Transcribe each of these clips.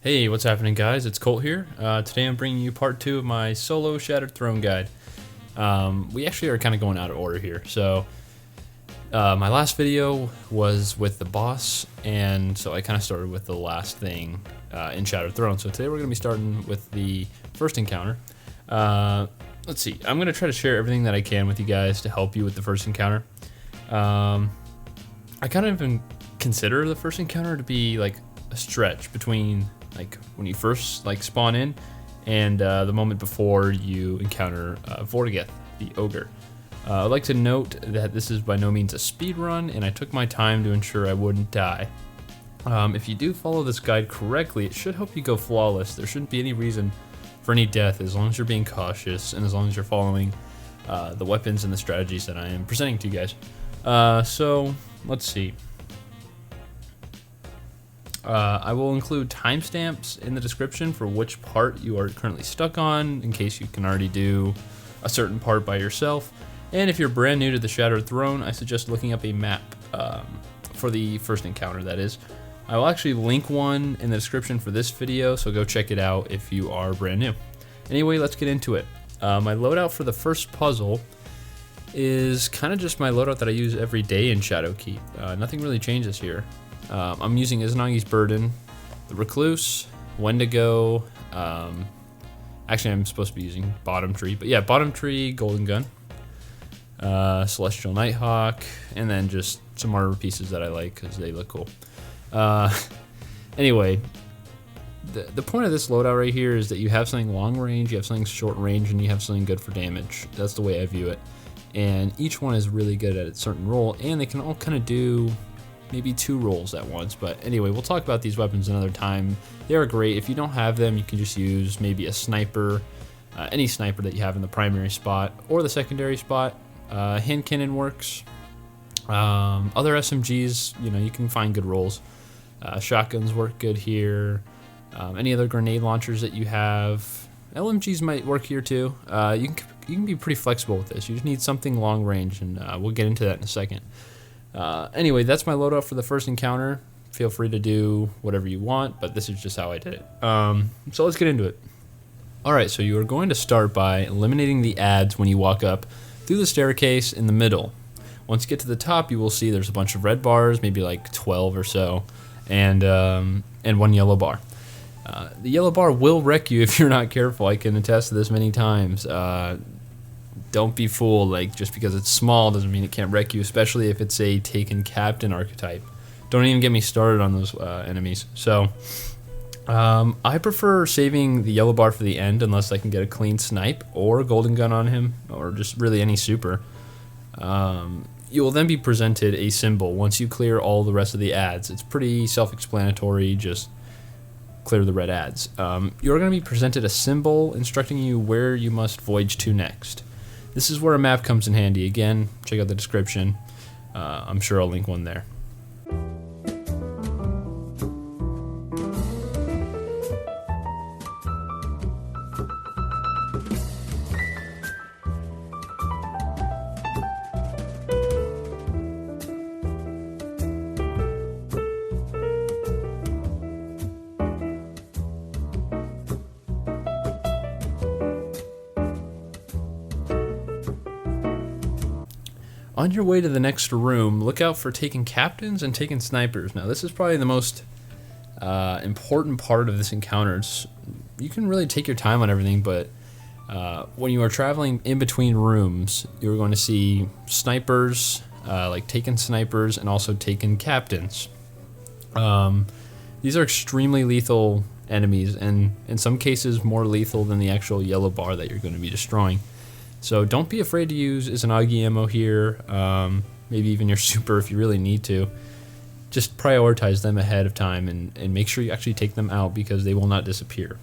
Hey, what's happening, guys? It's Colt here. Today I'm bringing you part 2 of my solo Shattered Throne guide. We actually are kind of going out of order here. So, my last video was with the boss, and so I kind of started with the last thing in Shattered Throne. So today we're going to be starting with the first encounter. Let's see. I'm going to try to share everything that I can with you guys to help you with the first encounter. I kind of even consider the first encounter to be like a stretch between like when you first like spawn in and the moment before you encounter Vorgeth, the ogre. I'd like to note that this is by no means a speed run, and I took my time to ensure I wouldn't die. If you do follow this guide correctly, it should help you go flawless. There shouldn't be any reason for any death as long as you're being cautious and as long as you're following the weapons and the strategies that I am presenting to you guys. So let's see. I will include timestamps in the description for which part you are currently stuck on, in case you can already do a certain part by yourself. And if you're brand new to the Shattered Throne, I suggest looking up a map for the first encounter, that is. I will actually link one in the description for this video, so go check it out if you are brand new. Anyway, let's get into it. My loadout for the first puzzle is kind of just my loadout that I use every day in Shadowkeep. Nothing really changes here. I'm using Izanagi's Burden, the Recluse, Wendigo, actually I'm supposed to be using Bottom Tree, but yeah, Bottom Tree, Golden Gun, Celestial Nighthawk, and then just some armor pieces that I like because they look cool. Anyway, the point of this loadout right here is that you have something long range, you have something short range, and you have something good for damage. That's the way I view it. And each one is really good at a certain role, and they can all kind of do maybe 2 roles at once. But anyway, we'll talk about these weapons another time. They are great. If you don't have them, you can just use maybe a sniper, any sniper that you have in the primary spot or the secondary spot. Hand cannon works. Other SMGs, you can find good roles. Shotguns work good here. Any other grenade launchers that you have. LMGs might work here too. You can be pretty flexible with this. You just need something long range, and we'll get into that in a second. Anyway, that's my loadout for the first encounter. Feel free to do whatever you want, but this is just how I did it. So let's get into it. Alright, so you are going to start by eliminating the adds when you walk up through the staircase in the middle. Once you get to the top, you will see there's a bunch of red bars, maybe like 12 or so, and 1 yellow bar. The yellow bar will wreck you if you're not careful. I can attest to this many times. Don't be fooled, like just because it's small doesn't mean it can't wreck you, especially if it's a taken captain archetype. Don't even get me started on those enemies. So I prefer saving the yellow bar for the end unless I can get a clean snipe or a golden gun on him, or just really any super. You will then be presented a symbol once you clear all the rest of the adds. It's pretty self-explanatory, just clear the red adds. You're going to be presented a symbol instructing you where you must voyage to next. This is where a map comes in handy. Again, check out the description. I'm sure I'll link one there. On your way to the next room, look out for taken captains and taken snipers. Now, this is probably the most important part of this encounter. You can really take your time on everything, but when you are traveling in between rooms, you're going to see snipers, like taken snipers, and also taken captains. These are extremely lethal enemies, and in some cases more lethal than the actual yellow bar that you're going to be destroying. So don't be afraid to use Izanagi ammo here, maybe even your super if you really need to. Just prioritize them ahead of time and make sure you actually take them out because they will not disappear.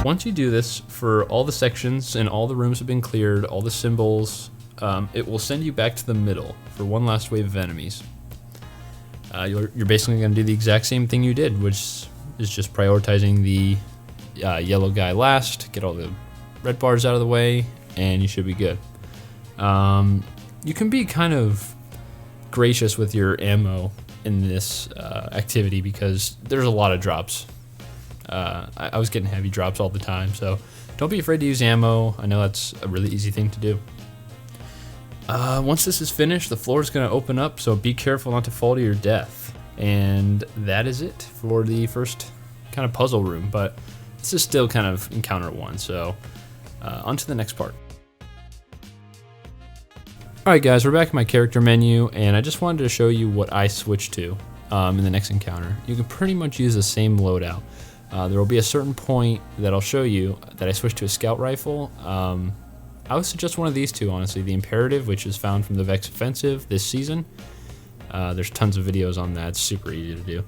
Once you do this for all the sections and all the rooms have been cleared, all the symbols, it will send you back to the middle for one last wave of enemies. You're basically going to do the exact same thing you did, which is just prioritizing the yellow guy last, get all the red bars out of the way, and you should be good. You can be kind of gracious with your ammo in this activity because there's a lot of drops. I was getting heavy drops all the time, so don't be afraid to use ammo. I know that's a really easy thing to do. Once this is finished, the floor is going to open up, so be careful not to fall to your death. And that is it for the first kind of puzzle room, but this is still kind of encounter 1, so on to the next part. Alright guys, we're back in my character menu, and I just wanted to show you what I switched to in the next encounter. You can pretty much use the same loadout. There will be a certain point that I'll show you that I switched to a scout rifle. I would suggest one of these two, honestly. The Imperative, which is found from the Vex Offensive this season. There's tons of videos on that. It's super easy to do.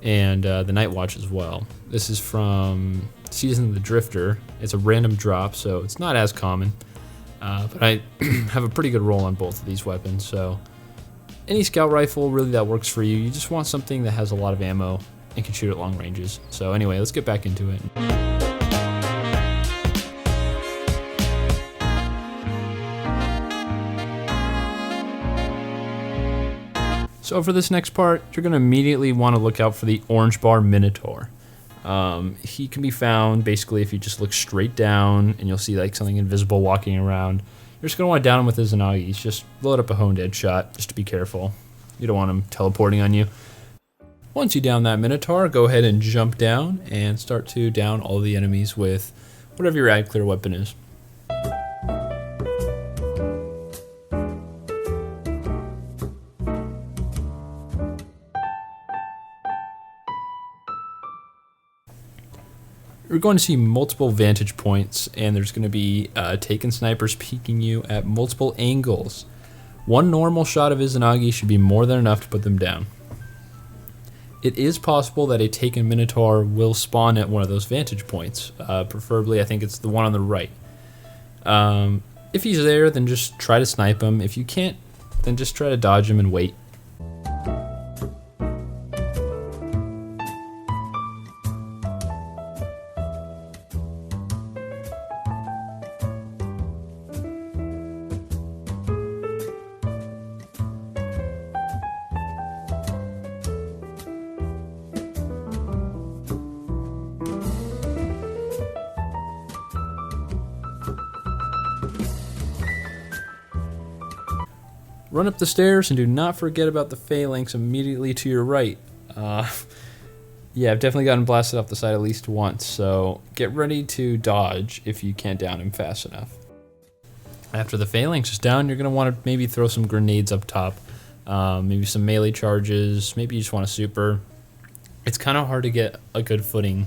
And the Night Watch as well. This is from Season of the Drifter. It's a random drop, so it's not as common. But I have a pretty good roll on both of these weapons, so any scout rifle really that works for you. You just want something that has a lot of ammo and can shoot at long ranges. So anyway, let's get back into it. So for this next part, you're going to immediately want to look out for the orange bar Minotaur. He can be found basically if you just look straight down and you'll see like something invisible walking around. You're just going to want to down him with his Izanagi. Just load up a honed edge shot just to be careful. You don't want him teleporting on you. Once you down that Minotaur, go ahead and jump down and start to down all the enemies with whatever your ad clear weapon is. You're going to see multiple vantage points, and there's going to be taken snipers peeking you at multiple angles. One normal shot of Izanagi should be more than enough to put them down. It is possible that a taken Minotaur will spawn at one of those vantage points. Preferably, I think it's the one on the right. If he's there, then just try to snipe him. If you can't, then just try to dodge him and wait. Run up the stairs and do not forget about the phalanx immediately to your right. Yeah, I've definitely gotten blasted off the side at least once, so get ready to dodge if you can't down him fast enough. After the phalanx is down, you're going to want to maybe throw some grenades up top, maybe some melee charges, maybe you just want a super. It's kind of hard to get a good footing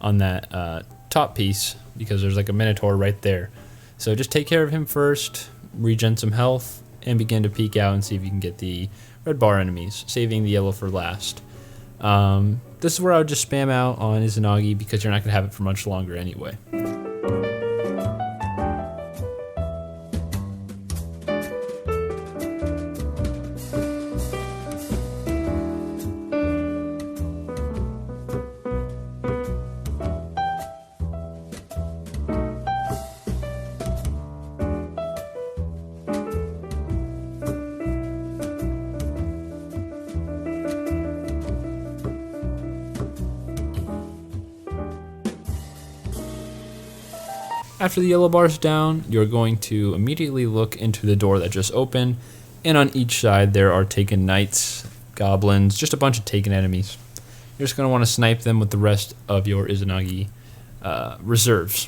on that top piece because there's like a Minotaur right there. So just take care of him first, regen some health, and begin to peek out and see if you can get the red bar enemies, saving the yellow for last. This is where I would just spam out on Izanagi because you're not going to have it for much longer anyway. After the yellow bar's down, you're going to immediately look into the door that just opened, and on each side there are taken knights, goblins, just a bunch of taken enemies. You're just going to want to snipe them with the rest of your Izanagi reserves.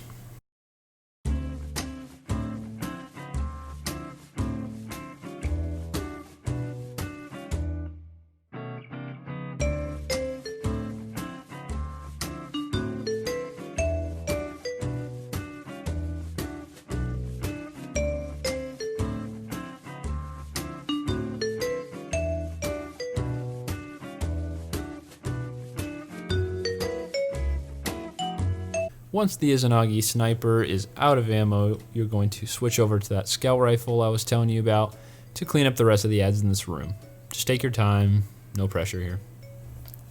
Once the Izanagi sniper is out of ammo, you're going to switch over to that scout rifle I was telling you about to clean up the rest of the ads in this room. Just take your time, no pressure here.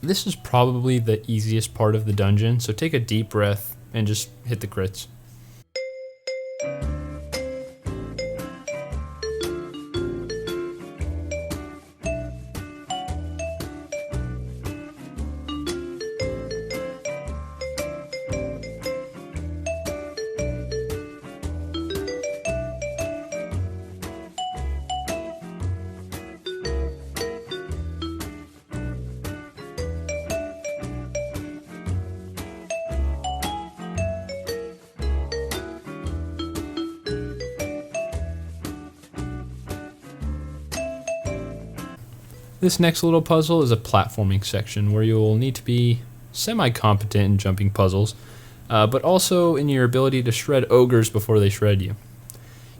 This is probably the easiest part of the dungeon, so take a deep breath and just hit the crits. This next little puzzle is a platforming section where you'll need to be semi-competent in jumping puzzles, but also in your ability to shred ogres before they shred you.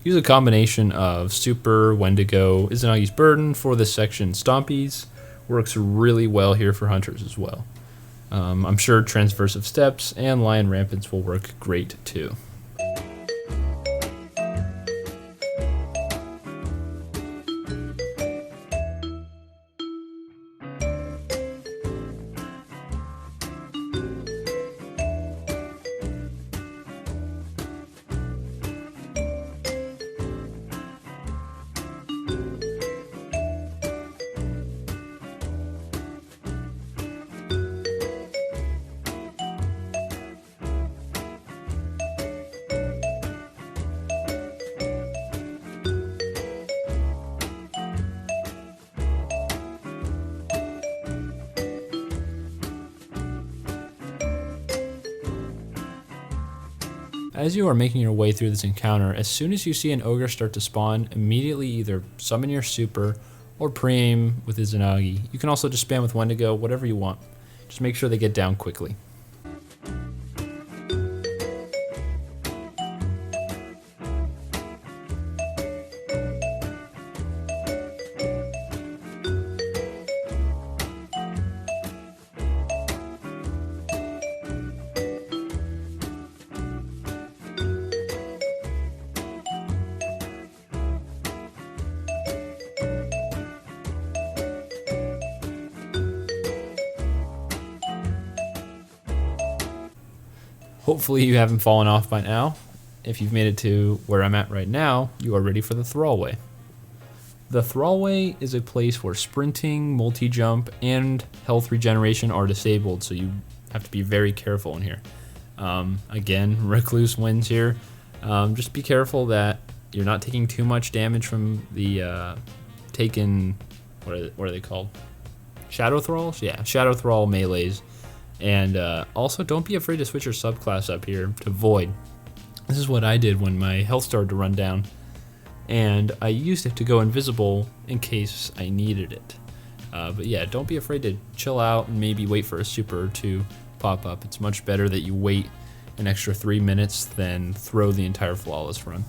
Use a combination of Super, Wendigo, Izanagi's Burden for this section. Stompies works really well here for hunters as well. I'm sure Transversive Steps and Lion Rampants will work great too. As you are making your way through this encounter, as soon as you see an ogre start to spawn, immediately either summon your super or pre-aim with Izanagi. You can also just spam with Wendigo, whatever you want. Just make sure they get down quickly. Hopefully you haven't fallen off by now. If you've made it to where I'm at right now, you are ready for the thrallway. The thrallway is a place where sprinting, multi-jump, and health regeneration are disabled, so you have to be very careful in here. Again, Recluse wins here. Just be careful that you're not taking too much damage from the what are they called? Shadow Thralls? Yeah, Shadow Thrall melees. And also, don't be afraid to switch your subclass up here to Void. This is what I did when my health started to run down, and I used it to go invisible in case I needed it. But yeah, don't be afraid to chill out and maybe wait for a super to pop up. It's much better that you wait an extra 3 minutes than throw the entire flawless run.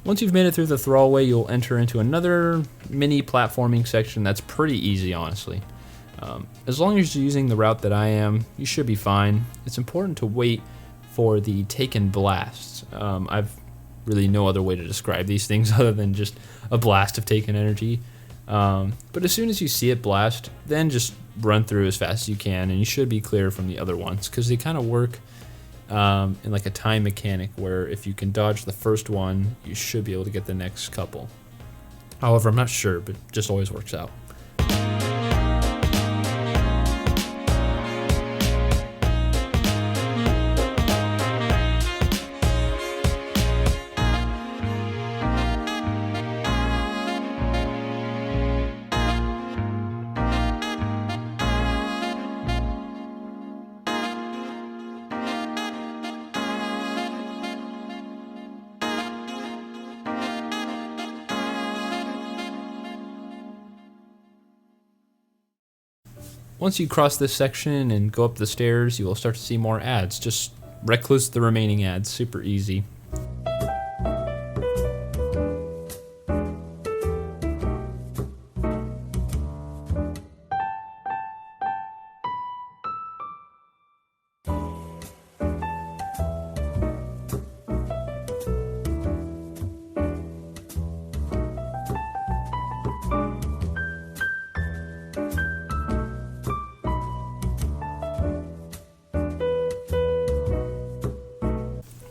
Once you've made it through the thrallway, you'll enter into another mini platforming section that's pretty easy, honestly. As long as you're using the route that I am, you should be fine. It's important to wait for the taken blasts. I've really no other way to describe these things other than just a blast of taken energy. But as soon as you see it blast, then just run through as fast as you can, and you should be clear from the other ones, because they kind of work in like a time mechanic where if you can dodge the first one, you should be able to get the next couple. However, I'm not sure, but just always works out. once you cross this section and go up the stairs, you will start to see more ads. Just recluse the remaining ads, super easy.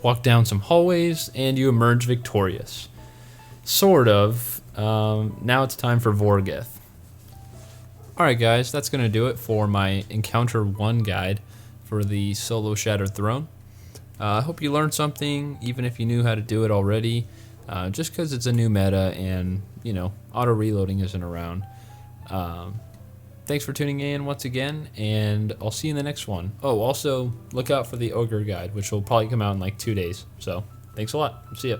Walk down some hallways, and you emerge victorious. Sort of. Now it's time for Vorgeth. Alright guys, that's going to do it for my Encounter 1 guide for the solo Shattered Throne. I hope you learned something, even if you knew how to do it already, just because it's a new meta and, you know, auto-reloading isn't around. Thanks for tuning in once again, and I'll see you in the next one. Oh, also, look out for the Ogre guide, which will probably come out in like 2 days. So, thanks a lot. See ya.